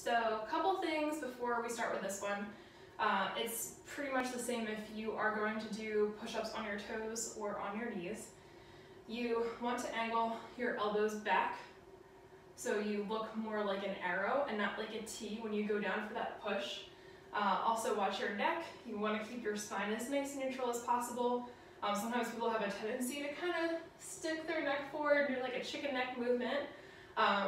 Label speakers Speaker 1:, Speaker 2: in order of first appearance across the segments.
Speaker 1: So a couple things before we start with this one. It's pretty much the same if you are going to do push-ups on your toes or on your knees. You want to angle your elbows back so you look more like an arrow and not like a T when you go down for that push. Also watch your neck. You want to keep your spine as nice and neutral as possible. Sometimes people have a tendency to kind of stick their neck forward and do like a chicken neck movement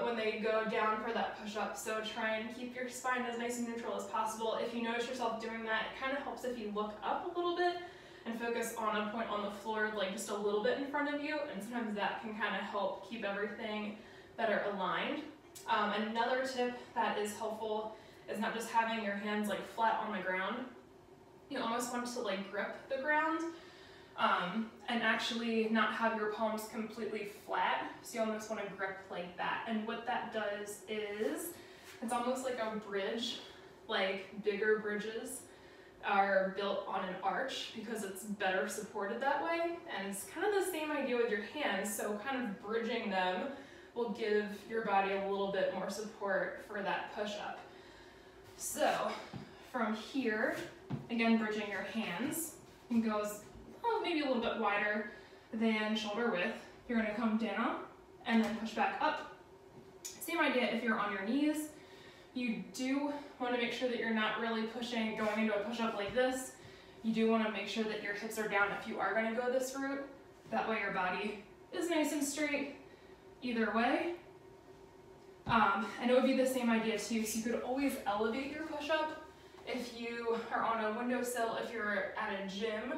Speaker 1: when they go down for that push-up. So try and keep your spine as nice and neutral as possible. If you notice yourself doing that, it kind of helps if you look up a little bit and focus on a point on the floor, like just a little bit in front of you, and sometimes that can kind of help keep everything better aligned. Another tip that is helpful is not just having your hands like flat on the ground. You almost want to like grip the ground and actually not have your palms completely flat. So you almost want to grip like that. And what that does is it's almost like a bridge, like bigger bridges are built on an arch because it's better supported that way. And it's kind of the same idea with your hands. So kind of bridging them will give your body a little bit more support for that push-up. So from here, again, bridging your hands, it goes maybe a little bit wider than shoulder width. You're going to come down and then push back up. Same idea if you're on your knees. You do want to make sure that you're not really pushing, going into a push-up like this. You do want to make sure that your hips are down if you are going to go this route. That way your body is nice and straight either way. And it would be the same idea too, so you could always elevate your push-up if you are on a windowsill, if you're at a gym,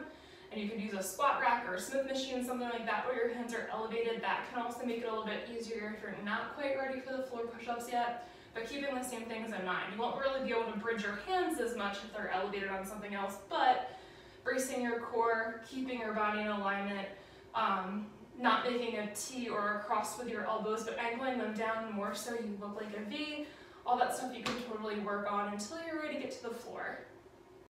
Speaker 1: and you could use a squat rack or a Smith machine, something like that, where your hands are elevated. That can also make it a little bit easier if you're not quite ready for the floor push-ups yet, but keeping the same things in mind. You won't really be able to bridge your hands as much if they're elevated on something else, but bracing your core, keeping your body in alignment, not making a T or a cross with your elbows, but angling them down more so you look like a V. All that stuff you can totally work on until you're ready to get to the floor.